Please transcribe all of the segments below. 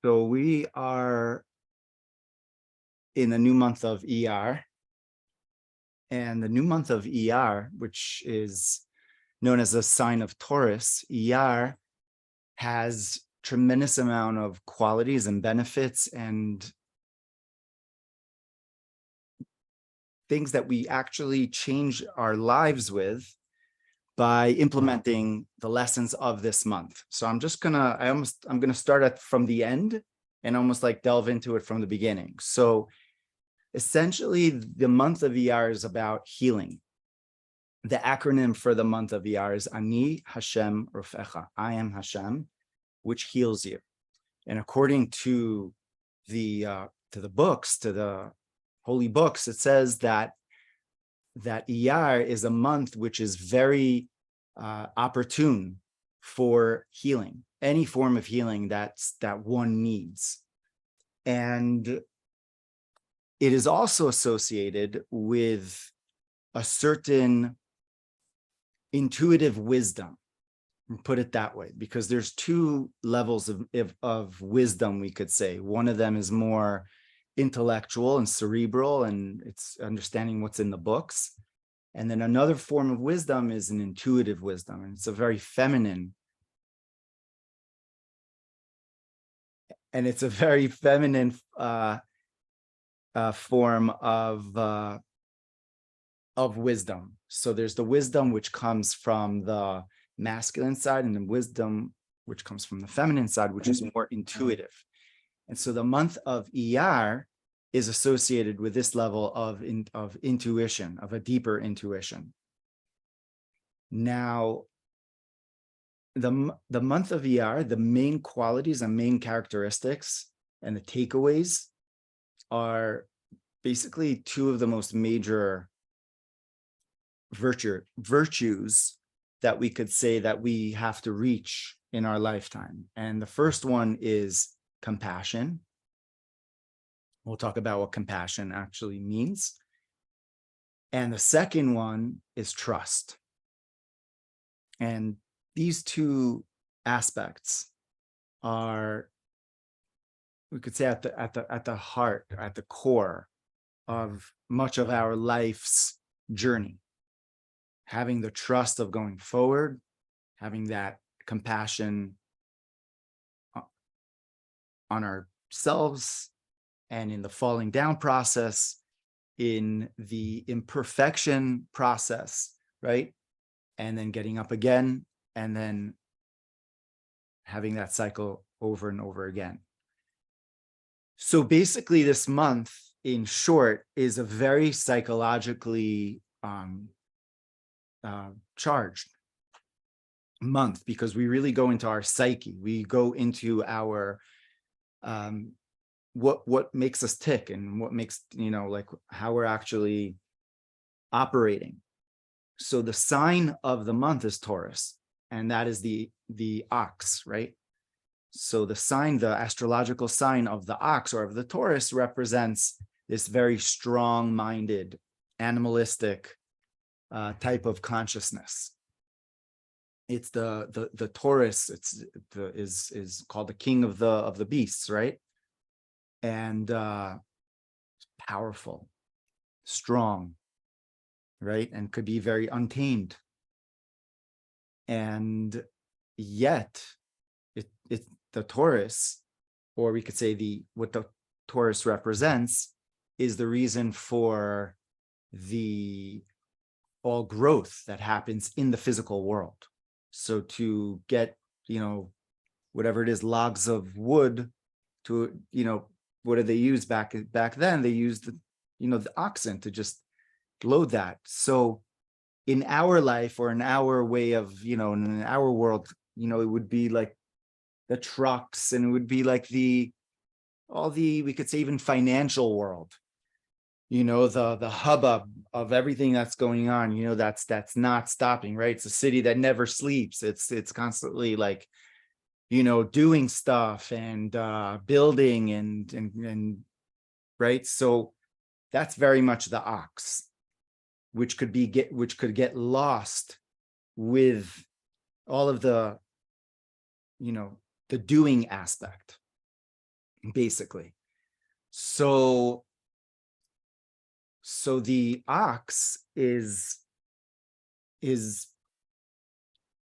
So we are in the new month of Iyar, and the new month of Iyar, which is known as the sign of Taurus, Iyar has tremendous amount of qualities and benefits and things that we actually change our lives with by implementing the lessons of this month. So I'm gonna start from the end and almost like delve into it from the beginning. So essentially, the month of Iyar is about healing. The acronym for the month of Iyar is Ani Hashem Rofecha. I am Hashem, which heals you. And according to the books, to the holy books, it says that Iyar is a month which is very opportune for healing, any form of healing that one needs. And it is also associated with a certain intuitive wisdom, put it that way, because there's two levels of wisdom, we could say. One of them is more intellectual and cerebral, and it's understanding what's in the books. And then another form of wisdom is an intuitive wisdom, and it's a very feminine. And it's a very feminine form of wisdom. So there's the wisdom which comes from the masculine side, and the wisdom which comes from the feminine side, which is more intuitive. And so the month of Iyar is associated with this level of intuition, of a deeper intuition. Now, the month of Iyar, the main qualities and main characteristics and the takeaways are basically two of the most major virtues that we could say that we have to reach in our lifetime. And the first one is compassion. We'll talk about what compassion actually means. And the second one is trust. And these two aspects are, we could say, at the heart, at the core of much of our life's journey. Having the trust of going forward, having that compassion on ourselves and in the falling down process, in the imperfection process, right? And then getting up again, and then having that cycle over and over again. So basically, this month, in short, is a very psychologically charged month, because we really go into our psyche. We go into our what makes us tick, and what makes, like how we're actually operating. So the sign of the month is Taurus, and that is the ox, right? So the sign, the astrological sign of the ox or of the Taurus, represents this very strong-minded, animalistic type of consciousness. It's the Taurus. Is called the king of the beasts, right? And powerful, strong, right? And could be very untamed. And yet, it's the Taurus, or we could say what the Taurus represents, is the reason for the all growth that happens in the physical world. So to get, whatever it is, logs of wood to, what did they use back then? They used the oxen to just load that. So in our life, or in our way of, in our world, it would be like the trucks, and it would be like we could say, even financial world, the hubbub of everything that's going on, that's not stopping, right? It's a city that never sleeps. It's constantly like, doing stuff and building and right. So that's very much the ox, which could get lost with all of the the doing aspect, basically. So the ox is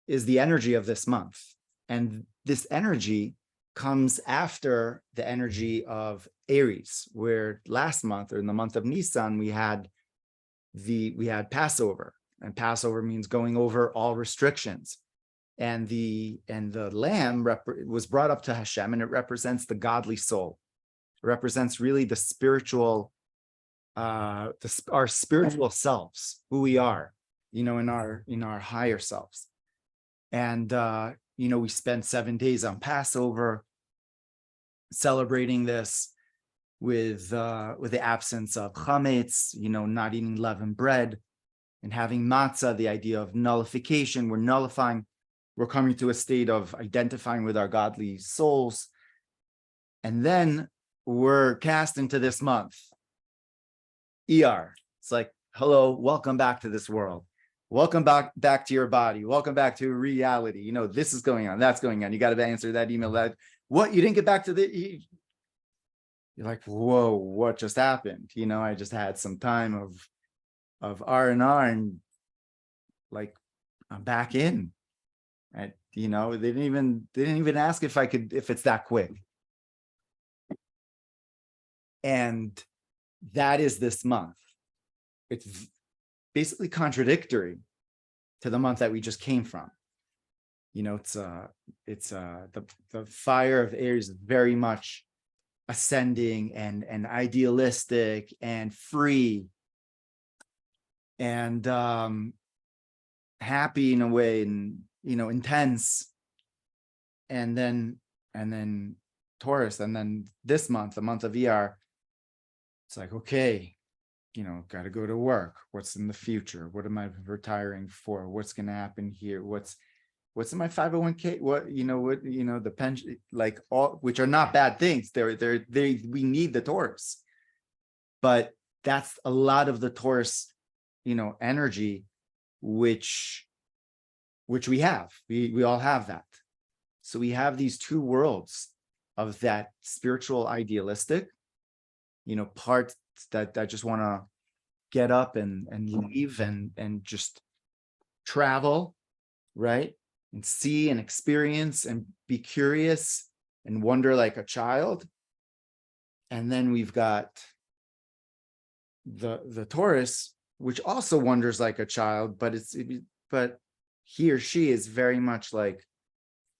the energy of this month. And this energy comes after the energy of Aries, where last month, or in the month of Nisan, we had Passover, and Passover means going over all restrictions. And the lamb was brought up to Hashem, and it represents the godly soul. It represents really the spiritual, our spiritual selves, who we are, in our higher selves. And we spent 7 days on Passover celebrating this with the absence of chametz, not eating leavened bread, and having matzah, the idea of nullification. We're nullifying, we're coming to a state of identifying with our godly souls. And then we're cast into this month, Iyar. It's like, hello, welcome back to this world. Welcome back to your body. Welcome back to reality. This is going on, that's going on. You got to answer that email. That what, you didn't get back to the. You're like, whoa, what just happened? I just had some time of R&R, and like, I'm back in. And they didn't even ask if it's that quick. And that is this month. It's basically contradictory to the month that we just came from. It's the fire of Aries is very much ascending and idealistic and free and happy in a way, and intense. And then Taurus, and then this month, the month of Iyar, it's like, okay, got to go to work. What's in the future? What am I retiring for? What's going to happen here? What's in my 501k? The pension, like, all, which are not bad things. We need the Taurus, but that's a lot of the Taurus, energy, which we have. We all have that. So we have these two worlds of that spiritual idealistic, parts that just want to get up and leave and just travel, right? And see and experience and be curious and wonder like a child. And then we've got the Taurus, which also wonders like a child, but he or she is very much like,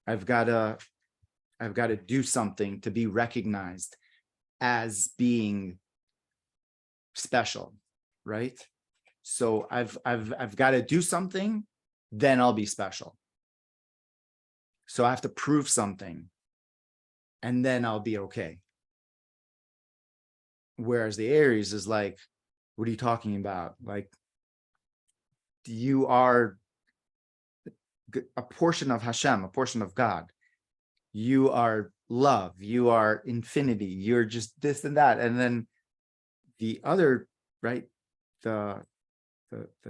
I've got to do something to be recognized as being special, right? So I've got to do something, then I'll be special. So I have to prove something, and then I'll be okay. Whereas the Aries is like, what are you talking about? Like, you are a portion of Hashem, a portion of God. You are love. You are infinity. You're just this and that. And then the other, right? The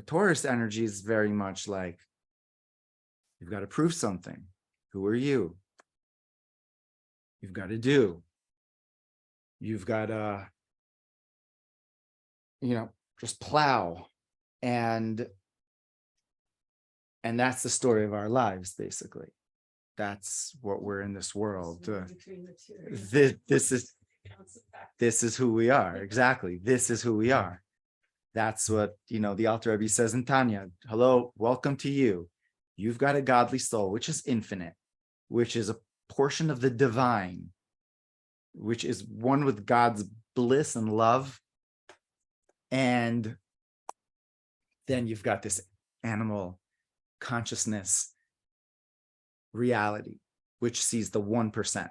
Taurus energy is very much like, you've got to prove something. Who are you? You've got to do. You've got to, just plow. And that's the story of our lives, basically. That's what we're in this world. This is who we are. Exactly. This is who we are. That's what, the Alter Rebbe says in Tanya. Hello, welcome to you. You've got a godly soul, which is infinite, which is a portion of the divine, which is one with God's bliss and love. And then you've got this animal consciousness reality, which sees the 1%.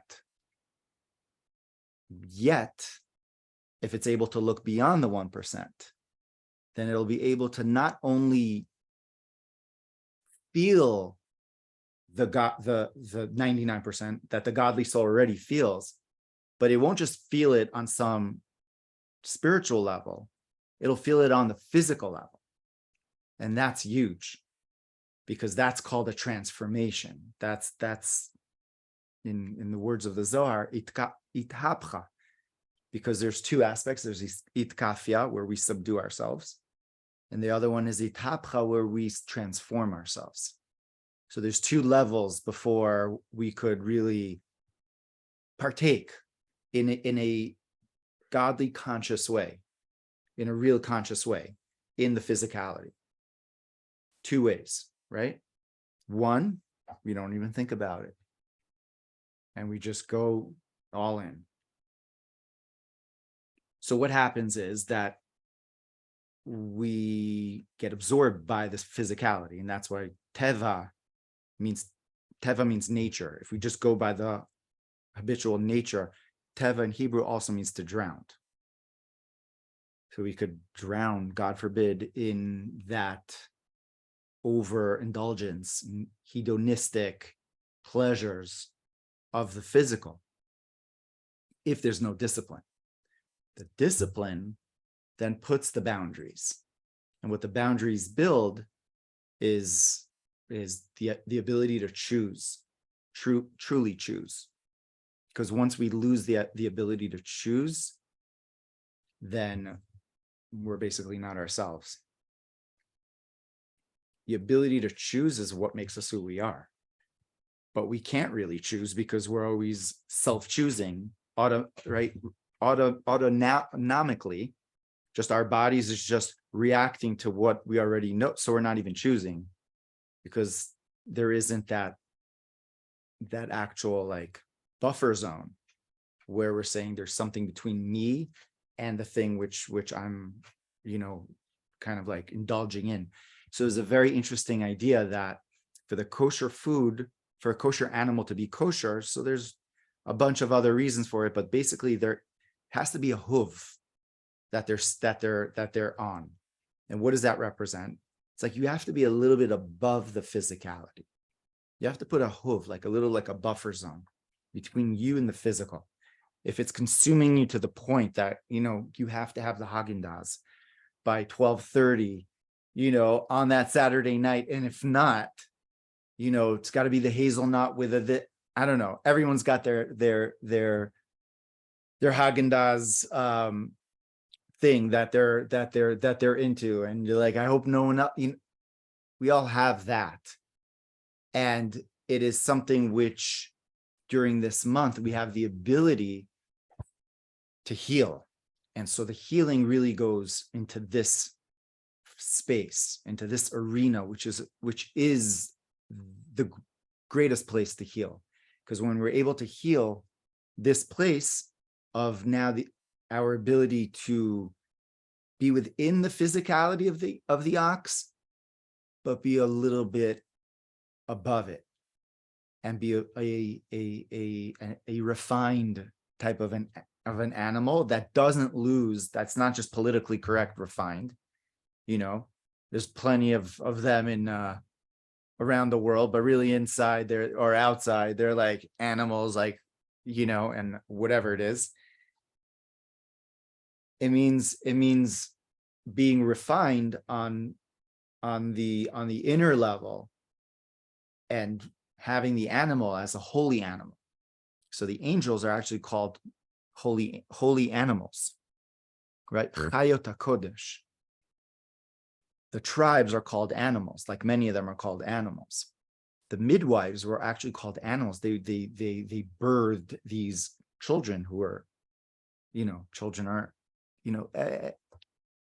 Yet, if it's able to look beyond the 1%, then it'll be able to not only feel the 99% that the godly soul already feels, but it won't just feel it on some spiritual level. It'll feel it on the physical level. And that's huge, because that's called a transformation. That's in the words of the Zohar, ithapcha, because there's two aspects. There's itkafia, where we subdue ourselves, and the other one is ithapcha, where we transform ourselves. So there's two levels before we could really partake in a godly conscious way, in a real conscious way, in the physicality. Two ways, right? One, we don't even think about it, and we just go all in. So what happens is that we get absorbed by this physicality, and that's why teva means nature. If we just go by the habitual nature, teva in Hebrew also means to drown. So we could drown, God forbid, in that overindulgence, hedonistic pleasures of the physical, if there's no discipline. The discipline then puts the boundaries. And what the boundaries build is the ability to choose, truly choose. Because once we lose the ability to choose, then we're basically not ourselves. The ability to choose is what makes us who we are. But we can't really choose because we're always self-choosing, autonomically. Just our bodies is just reacting to what we already know. So we're not even choosing, because there isn't that actual like buffer zone where we're saying there's something between me and the thing which I'm, kind of like indulging in. So it's a very interesting idea that for the kosher food, for a kosher animal to be kosher, so there's a bunch of other reasons for it, but basically there has to be a hoof that they're on. And what does that represent? It's like you have to be a little bit above the physicality. You have to put a hoof, like a buffer zone between you and the physical. If it's consuming you to the point that, you have to have the Haagen-Dazs by 12:30, on that Saturday night. And if not, it's got to be the hazelnut with I don't know. Everyone's got their Haagen-Dazs thing that they're into, and you're like, I hope no one else, we all have that. And it is something which during this month we have the ability to heal. And so the healing really goes into this space, into this arena, which is the greatest place to heal. Because when we're able to heal this place of now our ability to be within the physicality of the ox, but be a little bit above it, and be a refined type of an animal that doesn't lose. That's not just politically correct refined. There's plenty of them in around the world, but really inside there or outside, they're like animals, like, and whatever it is. It means being refined on the inner level, and having the animal as a holy animal. So the angels are actually called holy animals, right? Chayot HaKodesh. The tribes are called animals, like many of them are called animals. The midwives were actually called animals. They birthed these children who are, children are,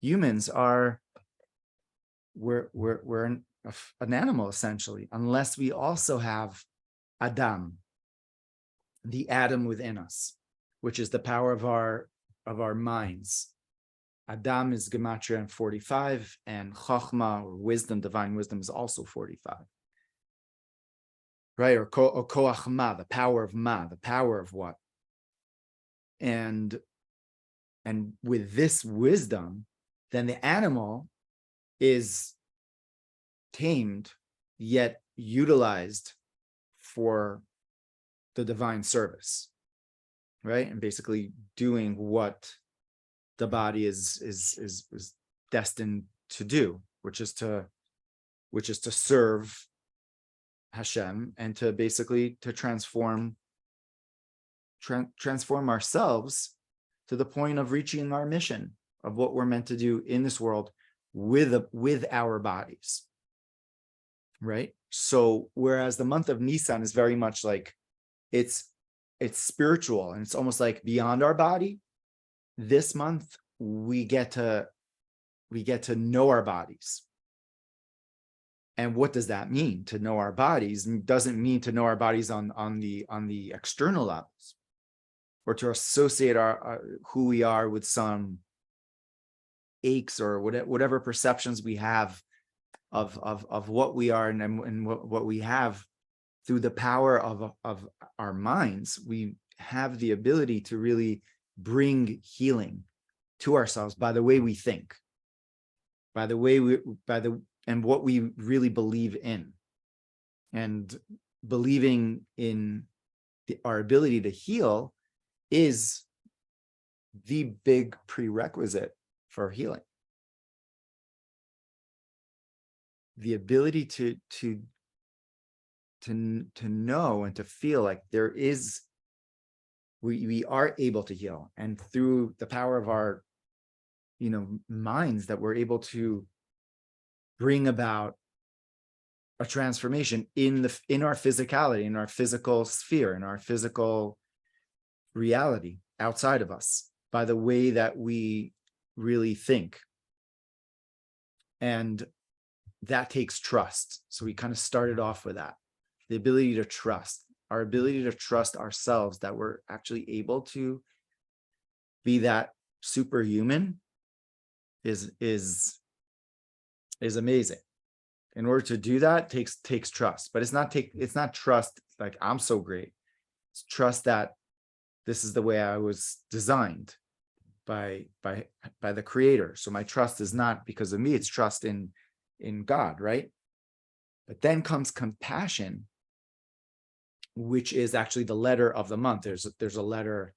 humans are, we're an animal essentially, unless we also have Adam, the Adam within us, which is the power of our minds. Adam is gematria and 45, and Chochmah, or wisdom, divine wisdom, is also 45. Right? Or Koach Ma, the power of Ma, the power of what? And with this wisdom, then the animal is tamed, yet utilized for the divine service, right? And basically doing what the body is destined to do, which is to serve Hashem, and to basically to transform transform ourselves to the point of reaching our mission of what we're meant to do in this world with our bodies, right? So whereas the month of Nisan is very much like it's spiritual and it's almost like beyond our body, this month we get to know our bodies. And what does that mean? To know our bodies doesn't mean to know our bodies on the external levels, or to associate our who we are with some aches or whatever perceptions we have of what we are and what we have. Through the power of our minds, we have the ability to really bring healing to ourselves by the way we think, by what we really believe in. And believing in our ability to heal is the big prerequisite for healing. The ability to know and to feel like we are able to heal, and through the power of our minds, that we're able to bring about a transformation in our physicality, in our physical sphere, in our physical reality outside of us, by the way that we really think. And that takes trust. So we kind of started off with that. The ability to trust, our ability to trust ourselves, that we're actually able to be that superhuman is amazing. In order to do that, takes trust, but it's not trust like I'm so great. It's trust that this is the way I was designed by the Creator. So my trust is not because of me, it's trust in God, right? But then comes compassion, which is actually the letter of the month. There's a letter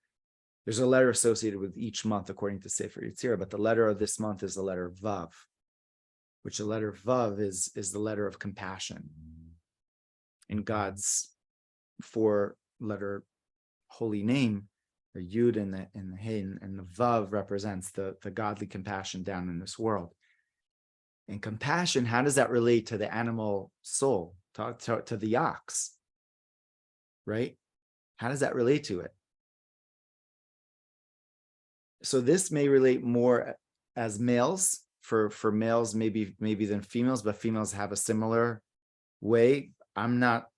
associated with each month according to Sefer Yetzirah, but the letter of this month is the letter Vav, which the letter Vav is the letter of compassion. In God's 4-letter holy name, the Yud and the He and the Vav represents the godly compassion down in this world. And compassion, how does that relate to the animal soul, to the ox, right? How does that relate to it? So this may relate more as males, for males maybe than females, but females have a similar way. I'm not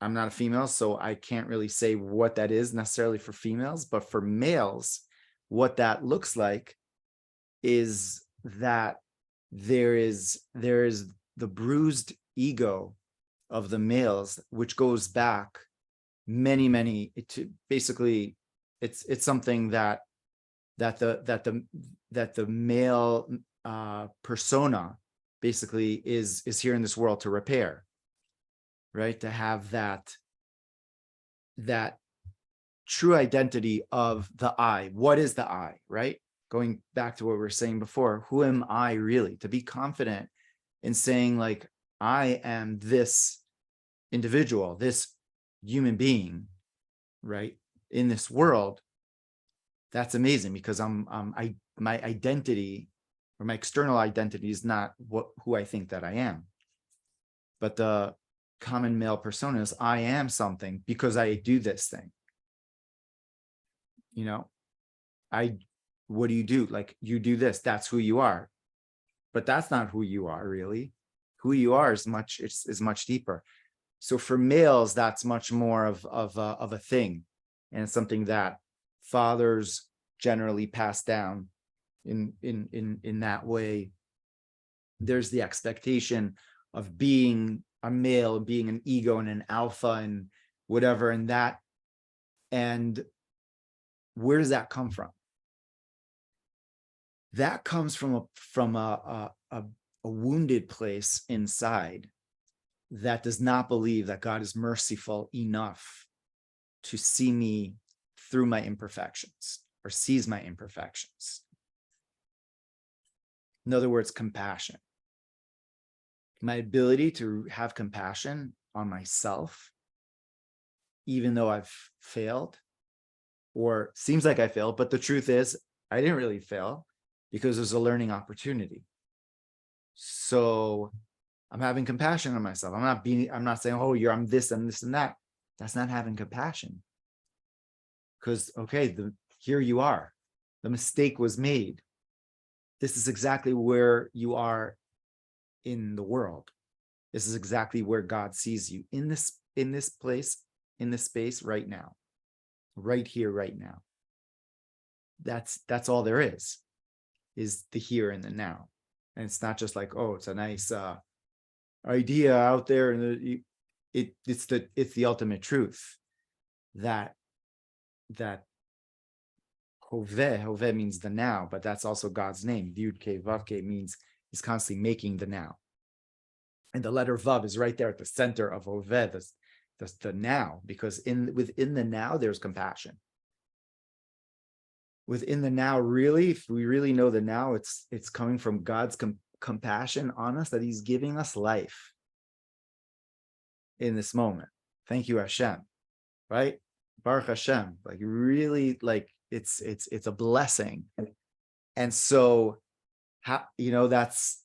a female, so I can't really say what that is necessarily for females, but for males, what that looks like is that there is the bruised ego of the males, which goes back many to basically it's something that the male persona basically is here in this world to repair, right? To have that true identity of the I. What is the I, right? Going back to what we were saying before, who am I really? To be confident in saying, like, I am this individual, this human being, right, in this world. That's amazing, because my identity, or my external identity, is not who I think that I am. But the common male persona is, I am something because I do this thing. What do you do? Like, you do this, that's who you are. But that's not who you are, really. Who you are is much deeper. So for males, that's much more of a thing, and it's something that fathers generally pass down in that way. There's the expectation of being a male, being an ego and an alpha and whatever, and where does that come from? That comes from a wounded place inside that does not believe that God is merciful enough to see me through my imperfections, or sees my imperfections. In other words, compassion. My ability to have compassion on myself, even though I've failed, or seems like I failed, but the truth is I didn't really fail because there's a learning opportunity. So I'm having compassion on myself. I'm not saying, oh, I'm this and this and that. That's not having compassion. Because, okay, here you are. The mistake was made. This is exactly where you are in the world. This is exactly where God sees you, in this place, in this space right now, right here, right now. That's all there is the here and the now. And it's not just like, oh, it's a nice idea out there, and it's the ultimate truth that Hoveh means the now, but that's also God's name. Yud Ke Vav Ke means he's constantly making the now. And the letter Vav is right there at the center of Hoveh, the now, because within the now, there's compassion. Within the now, really, if we really know the now, it's coming from God's compassion on us, that he's giving us life in this moment. Thank you, Hashem, right? Baruch Hashem, like really, like it's a blessing. And so, that's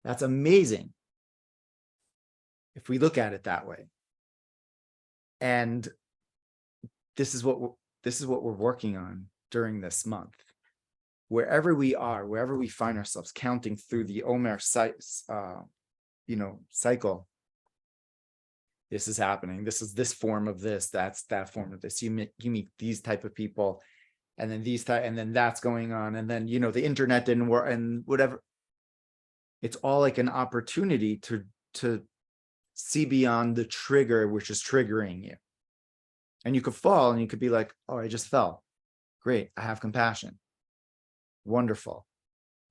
amazing if we look at it that way. And this is what we're working on during this month. Wherever we are, wherever we find ourselves, counting through the Omer cycle. This is happening. This is this form of this. That's that form of this. You meet these type of people, and then and then that's going on, and then the internet didn't work, and whatever. It's all like an opportunity to see beyond the trigger, which is triggering you. And you could fall, and you could be like, "Oh, I just fell. Great. I have compassion. Wonderful.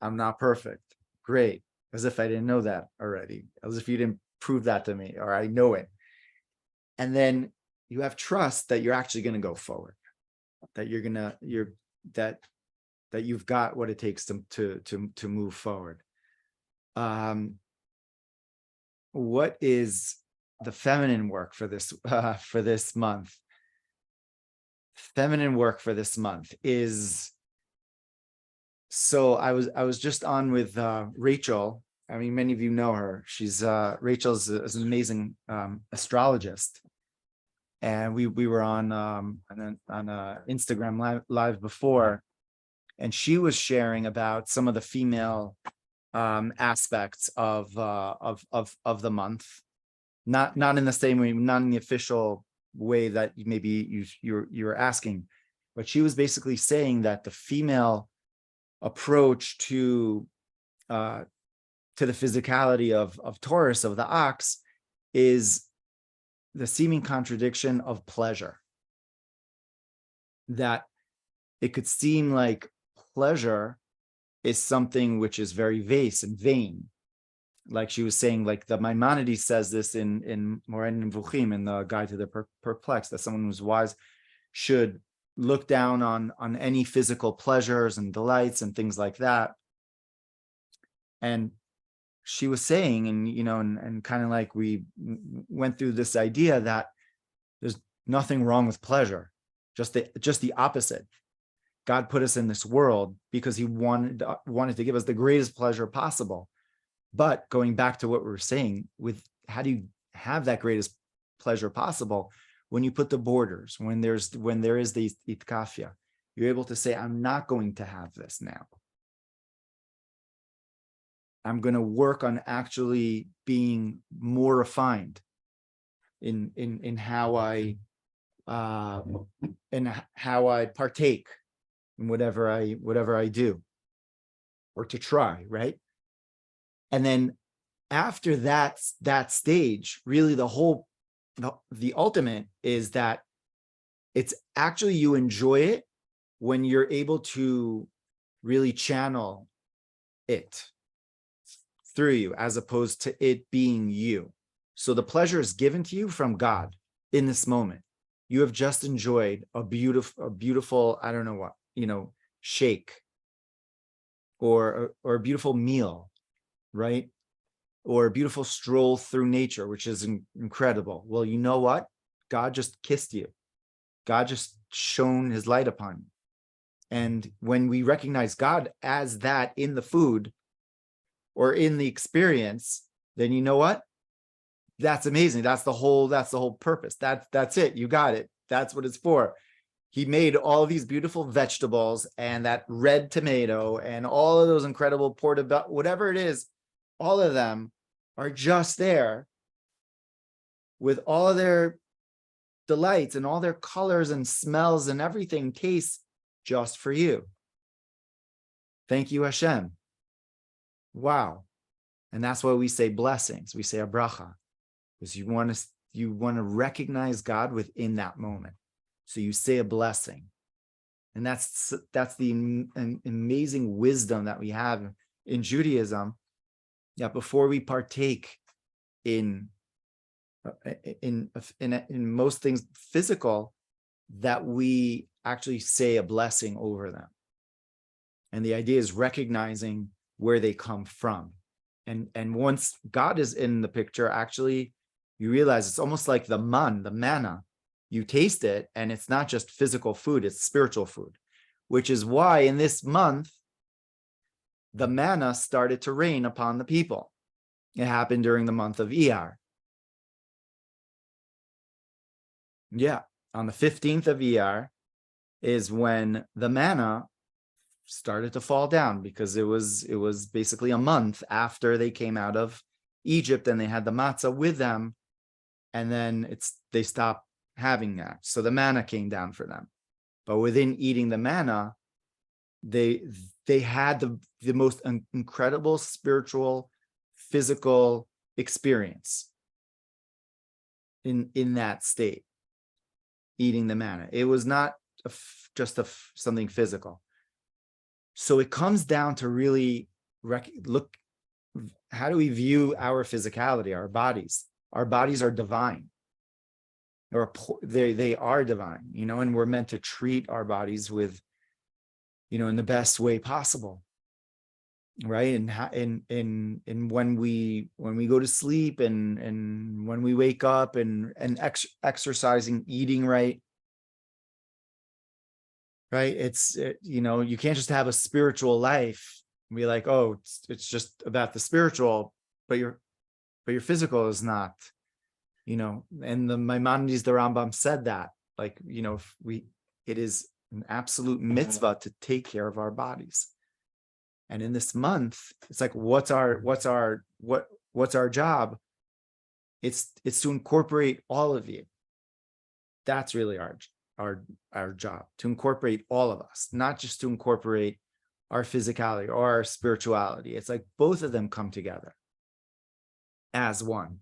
I'm not perfect. Great." As if I didn't know that already. As if you didn't prove that to me, or I know it. And then you have trust that you're actually going to go forward, that that you've got what it takes to move forward. What is the feminine work for this month? Feminine work for this month is, so I was just on with Rachel. I mean, many of you know her. Rachel's an amazing astrologist, and we were on Instagram live before, and she was sharing about some of the female aspects of the month, not in the same way, not in the official way that maybe you're asking, but she was basically saying that the female approach to the physicality of Taurus, of the ox, is the seeming contradiction of pleasure. That it could seem like pleasure is something which is very vase and vain. Like she was saying, like the Maimonides says this in Moreh Nevuchim, in the Guide to the Perplexed, that someone who's wise should look down on any physical pleasures and delights and things like that. And she was saying, and kind of like we went through this idea that there's nothing wrong with pleasure, just the opposite. God put us in this world because he wanted to give us the greatest pleasure possible. But going back to what we were saying, with how do you have that greatest pleasure possible? When you put the borders, when there is the itkafia, you're able to say, I'm not going to have this now. I'm going to work on actually being more refined in how I partake in whatever I do, or to try, right? And then after that stage, really the ultimate is that it's actually, you enjoy it when you're able to really channel it through you, as opposed to it being you. So the pleasure is given to you from God in this moment. You have just enjoyed a beautiful, I don't know what, shake, or a beautiful meal, right? Or a beautiful stroll through nature, which is incredible. Well, you know what? God just kissed you. God just shone his light upon you. And when we recognize God as that in the food or in the experience, then you know what? That's amazing. That's the whole purpose. That's it. You got it. That's what it's for. He made all these beautiful vegetables and that red tomato and all of those incredible portobello, whatever it is, all of them are just there with all of their delights and all their colors and smells and everything tastes just for you. Thank you, Hashem. Wow. And that's why we say blessings. We say a bracha, because you want to recognize God within that moment. So you say a blessing. And that's the amazing wisdom that we have in Judaism, that before we partake in most things physical, that we actually say a blessing over them. And the idea is recognizing where they come from. And once God is in the picture, actually, you realize it's almost like the manna. You taste it, and it's not just physical food, it's spiritual food, which is why in this month, the manna started to rain upon the people. It happened during the month of Iyar. Yeah, on the 15th of Iyar is when the manna started to fall down, because it was basically a month after they came out of Egypt and they had the matzah with them, and then they stopped having that. So the manna came down for them. But within eating the manna, they had the most incredible spiritual, physical experience in that state, eating the manna. It was not just something physical. So it comes down to really look, how do we view our physicality, our bodies? Our bodies are divine. Or they are divine, and we're meant to treat our bodies with, in the best way possible, right? And when we go to sleep and when we wake up and exercising, eating right, you can't just have a spiritual life and be like, oh, it's just about the spiritual, but your physical is not. And the Maimonides, the Rambam said that, it is an absolute mitzvah to take care of our bodies. And in this month, it's like, what's our job? It's to incorporate all of you. That's really our job, to incorporate all of us, not just to incorporate our physicality or our spirituality. It's like both of them come together as one.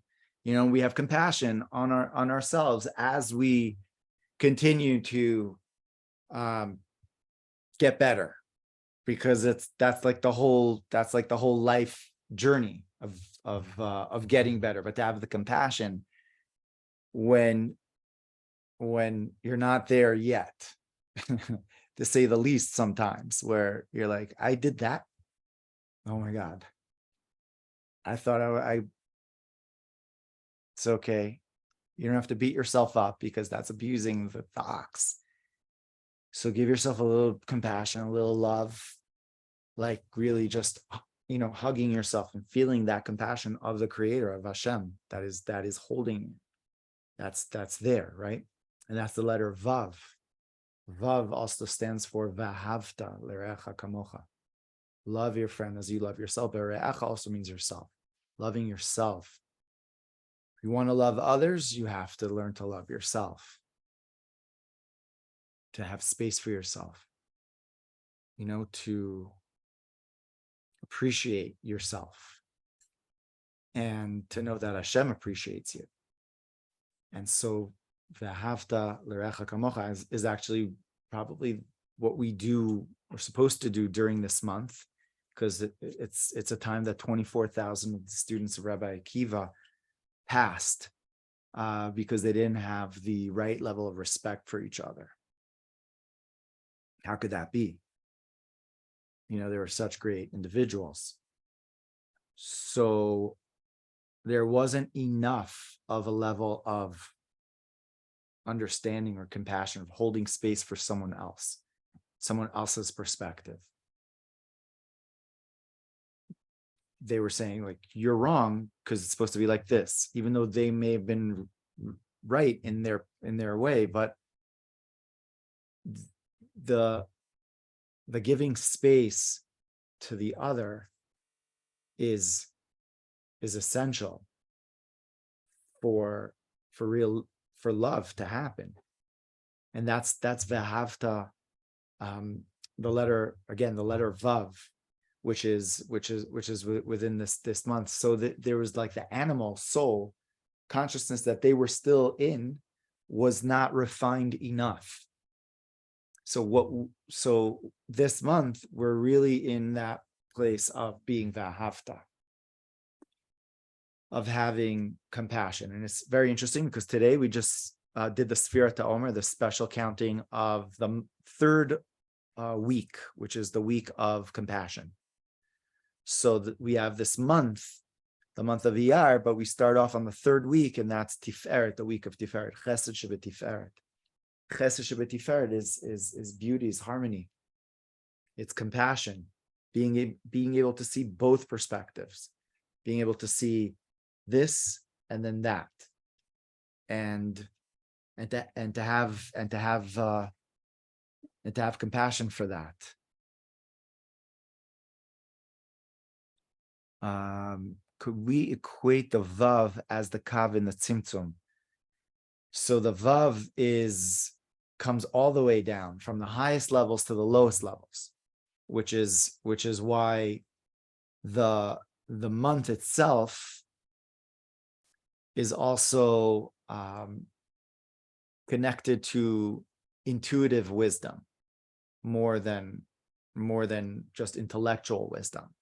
We have compassion on ourselves as we continue to get better, because that's like the whole life journey of getting better. But to have the compassion when you're not there yet, to say the least, sometimes, where you're like, I did that. Oh my God. I thought it's okay. You don't have to beat yourself up, because that's abusing the ox. So give yourself a little compassion, a little love, like really just, hugging yourself and feeling that compassion of the creator, of Hashem, that is holding you. That's there, right? And that's the letter Vav. Vav also stands for Vahavta L'Recha Kamocha. Love your friend as you love yourself. But Re'echa also means yourself. Loving yourself. If you want to love others, you have to learn to love yourself. To have space for yourself. To appreciate yourself. And to know that Hashem appreciates you. And so V'ahavta l'recha kamocha is actually probably what we do, or supposed to do, during this month, because it's a time that 24,000 of the students of Rabbi Akiva passed because they didn't have the right level of respect for each other. How could that be? They were such great individuals. So there wasn't enough of a level of understanding or compassion, of holding space for someone else's perspective. They were saying, like, you're wrong because it's supposed to be like this, even though they may have been right in their way. But the giving space to the other is essential for love to happen. And that's Vehavta, the letter Vav, which is within this month. So that there was like the animal soul consciousness that they were still in was not refined enough. So this month we're really in that place of being Vahavta, of having compassion. And it's very interesting because today we just did the Sfirat Omer, the special counting of the third week, which is the week of compassion. So that we have this month, the month of Iyar, but we start off on the third week, and that's Tiferet, the week of Tiferet. Chesed shebetiferet. Chesed shebetiferet is beauty, is harmony. It's compassion, being able to see both perspectives, being able to see this and then that, and to have compassion for that. Could we equate the Vav as the Kav in the Tzimtzum? So the Vav comes all the way down from the highest levels to the lowest levels, which is why the month itself is also connected to intuitive wisdom more than just intellectual wisdom,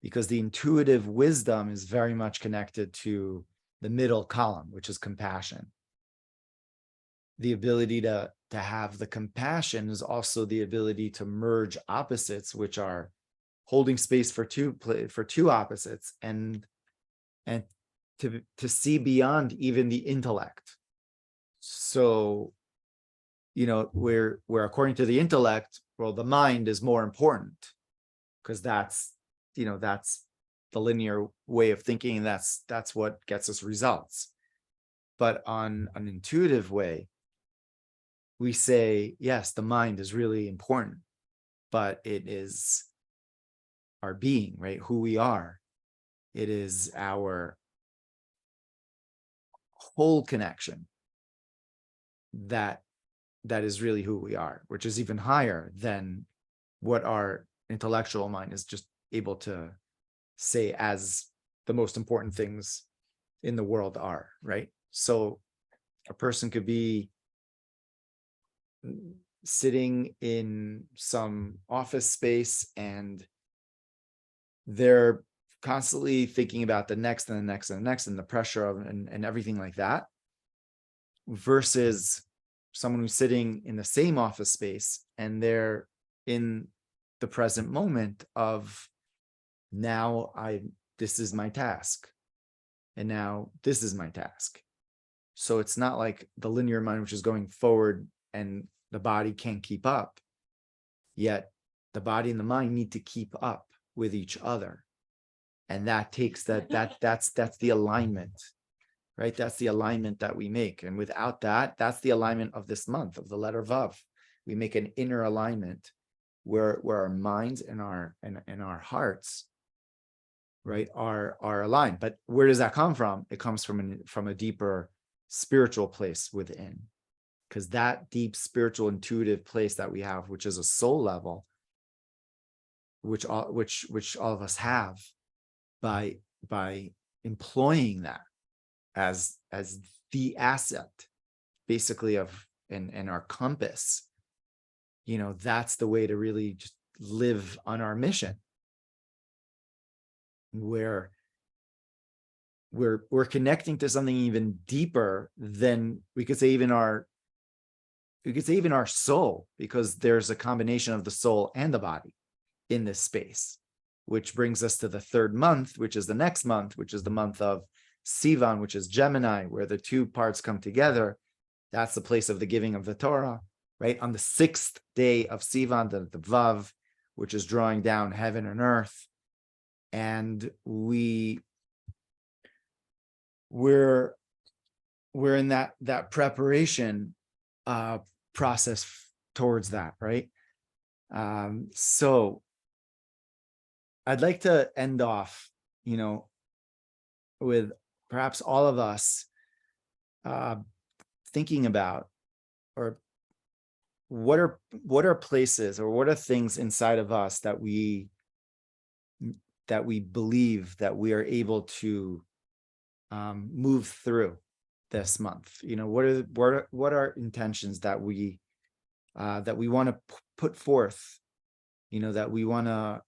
because the intuitive wisdom is very much connected to the middle column, which is compassion. The ability to have the compassion is also the ability to merge opposites, which are holding space for two opposites, and to see beyond even the intellect. So, where according to the intellect, well, the mind is more important because that's the linear way of thinking, and that's what gets us results. But on an intuitive way, we say, yes, the mind is really important, but it is our being, right? Who we are. It is our whole connection that is really who we are, which is even higher than what our intellectual mind is just able to say as the most important things in the world are, right? So a person could be sitting in some office space and they're constantly thinking about the next and the next and the next and the pressure of and everything like that, versus someone who's sitting in the same office space and they're in the present moment of, now this is my task, and now this is my task. So it's not like the linear mind, which is going forward and the body can't keep up, yet the body and the mind need to keep up with each other. And that takes that's the alignment, right? That's the alignment that we make. And without that, that's the alignment of this month, of the letter Vav. We make an inner alignment where our minds and our hearts, right, are aligned. But where does that come from? It comes from a deeper spiritual place within, because that deep spiritual intuitive place that we have, which is a soul level, which all of us have, by employing that as the asset, basically, of and our compass, that's the way to really just live on our mission, where we're connecting to something even deeper than we could say even our soul, because there's a combination of the soul and the body in this space, which brings us to the third month, which is the next month, which is the month of Sivan, which is Gemini, where the two parts come together, That's the place of the giving of the Torah, right? On the 6th day of Sivan, the Vav, which is drawing down heaven and earth. And we're in that preparation process towards that, right? So I'd like to end off, with perhaps all of us thinking about, or what are places, or what are things inside of us that we believe that we are able to move through this month. What are intentions that we want to put forth, that we want to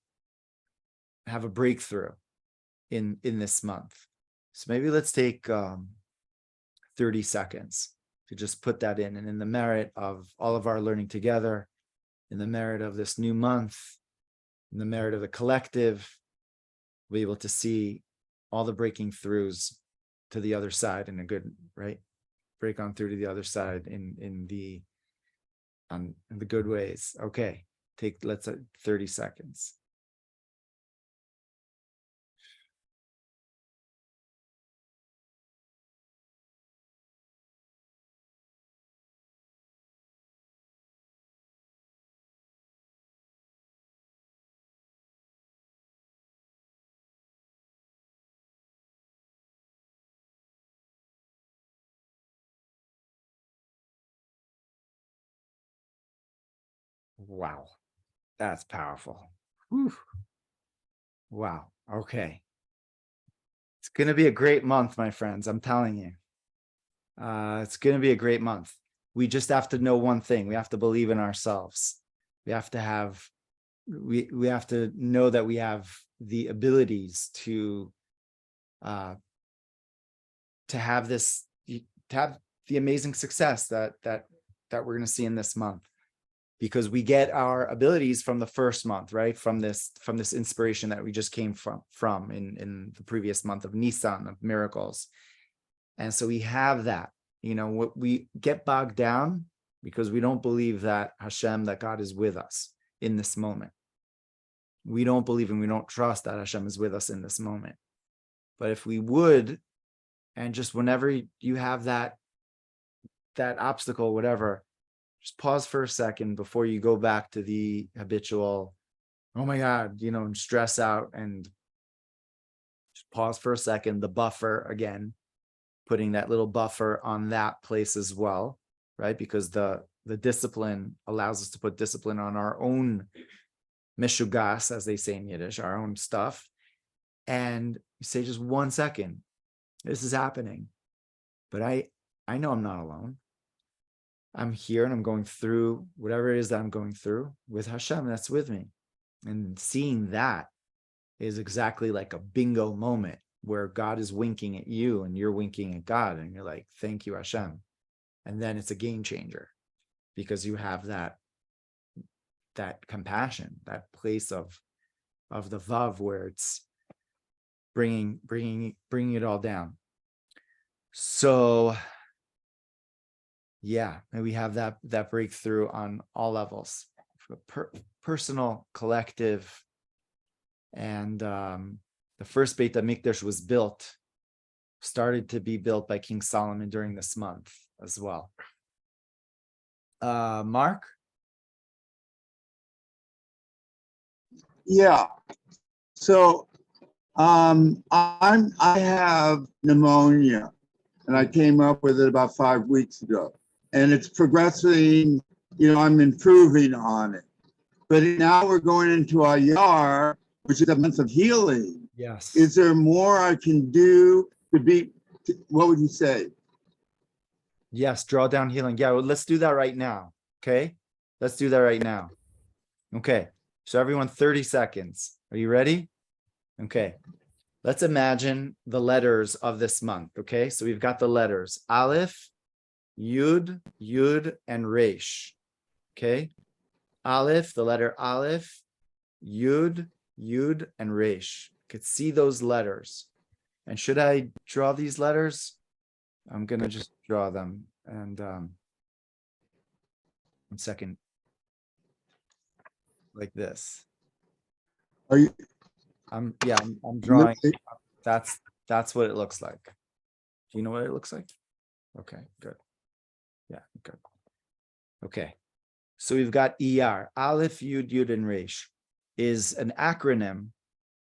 have a breakthrough in this month. So maybe let's take 30 seconds to just put that in, and in the merit of all of our learning together, in the merit of this new month, in the merit of the collective, we'll be able to see all the breaking throughs to the other side in a good, right? Break on through to the other side in the good ways. Okay, let's 30 seconds. Wow, that's powerful. Whew. Wow. Okay. It's going to be a great month, my friends. I'm telling you. It's going to be a great month. We just have to know one thing. We have to believe in ourselves. We have to know that we have the abilities to have the amazing success that we're going to see in this month. Because we get our abilities from the first month, right? From this inspiration that we just came from in the previous month of Nisan, of miracles. And so we have that, what we get bogged down because we don't believe that that God is with us in this moment. We don't believe and we don't trust that Hashem is with us in this moment. But if we would, and just whenever you have that obstacle, whatever, just pause for a second before you go back to the habitual, oh my God, and stress out, and just pause for a second, the buffer again, putting that little buffer on that place as well, right? Because the discipline allows us to put discipline on our own mishugas, as they say in Yiddish, our own stuff. And you say, just 1 second, this is happening. But I know I'm not alone. I'm here and I'm going through whatever it is that I'm going through with Hashem that's with me. And seeing that is exactly like a bingo moment where God is winking at you and you're winking at God, and you're like, thank you, Hashem. And then it's a game changer because you have that compassion, that place of the Vav where it's bringing it all down. So yeah, and we have that breakthrough on all levels, personal, collective, and the first Beit HaMikdash was started to be built by King Solomon during this month as well. Mark? Yeah. So I have pneumonia, and I came up with it about 5 weeks ago. And it's progressing, I'm improving on it. But now we're going into Iyar, which is a month of healing. Yes. Is there more I can do what would you say? Yes, drawdown healing. Yeah, well, let's do that right now. Okay? Let's do that right now. Okay. So everyone, 30 seconds. Are you ready? Okay. Let's imagine the letters of this month. Okay. So we've got the letters Aleph, Yud, and Resh. Okay. Aleph, the letter Aleph, Yud, and Resh. Could see those letters. And should I draw these letters? I'm going to just draw them And 1 second, like this. Are you? I'm drawing. That's what it looks like. Do you know what it looks like? Okay, good. Yeah, good. Okay. So we've got Iyar. Aleph, Yud, Yud, and Resh is an acronym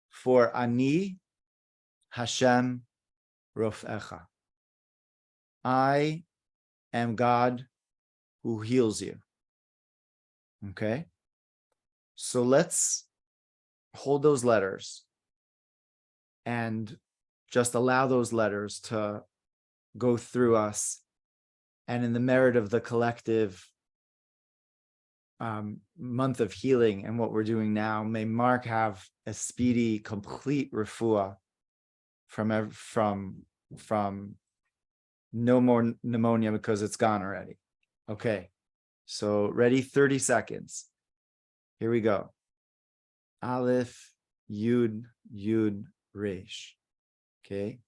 for Ani Hashem Rofecha. I am God who heals you. Okay. So let's hold those letters and just allow those letters to go through us. And in the merit of the collective month of healing and what we're doing now, may Mark have a speedy, complete refuah from no more pneumonia because it's gone already. Okay. So ready, 30 seconds. Here we go. Aleph, Yud, Yud, Resh. Okay.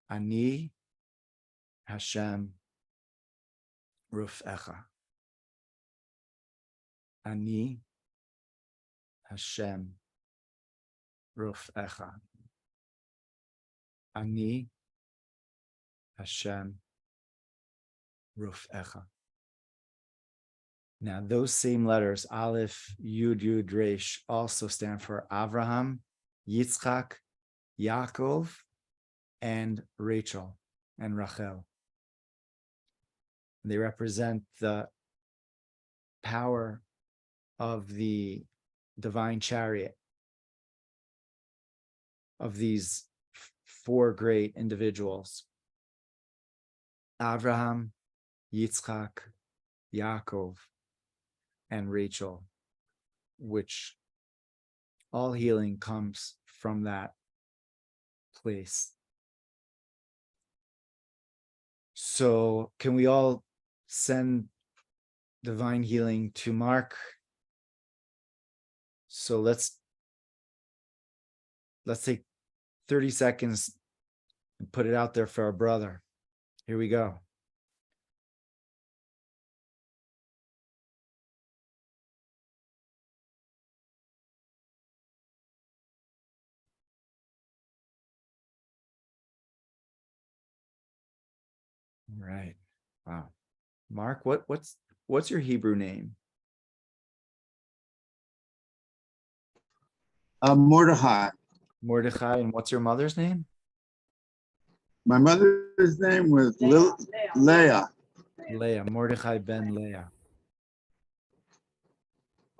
Ani Hashem Rufecha. Ani Hashem Rufecha. Ani Hashem Rufecha. Now, those same letters, Aleph, Yud, Yud, Resh, also stand for Avraham, Yitzchak, Yaakov, and Rachel and Rachel. They represent the power of the divine chariot of these four great individuals: Avraham, Yitzchak, Yaakov, and Rachel, which all healing comes from that place. So can we all send divine healing to Mark? So let's take 30 seconds and put it out there for our brother. Here we go. All right. Wow. Mark, what's your Hebrew name? Mordechai. Mordechai. And what's your mother's name? My mother's name was Leah. Leah. Mordechai ben Leah.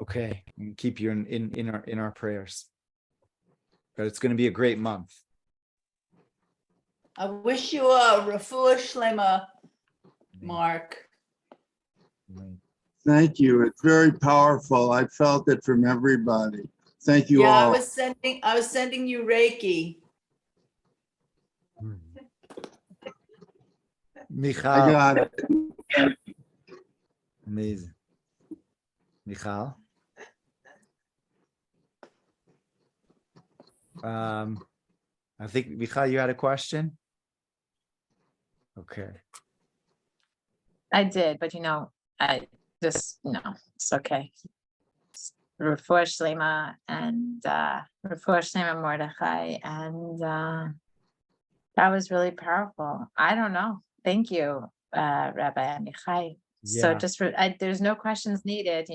Okay. And keep you in our prayers. But it's going to be a great month. I wish you a refuah shlema, Mark. Thank you. It's very powerful. I felt it from everybody. Thank you Yeah, all. I was sending you Reiki. Michal. I got it. Amazing. Michal. I think, Michal, you had a question? Okay. I did, but I just, it's okay. Refuah Shlema and Refuah Shlema Mordechai, and that was really powerful. I don't know. Thank you, Rabbi Amichai. So Yeah. just there's no questions needed,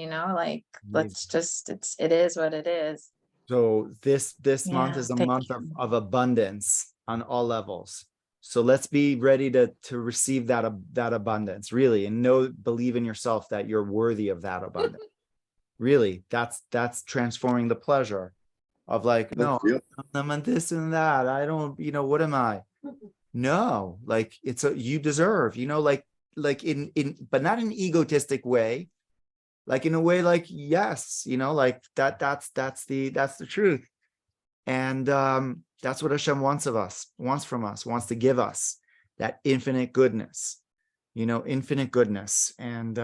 let's just, it is what it is. So this month Yeah, is a thank month you. of abundance on all levels. So let's be ready to receive that abundance, really, and believe in yourself that you're worthy of that abundance. Really, that's transforming the pleasure of like, no, I'm on this and that. I don't, what am I? No, like you deserve, like in but not in an egotistic way, like in a way like, yes, like that's the truth. And that's what Hashem wants from us, wants to give us that infinite goodness, and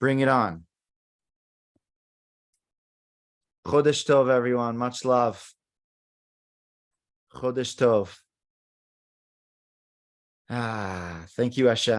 bring it on. Chodesh Tov, everyone. Much love. Chodesh Tov. Thank you, Hashem.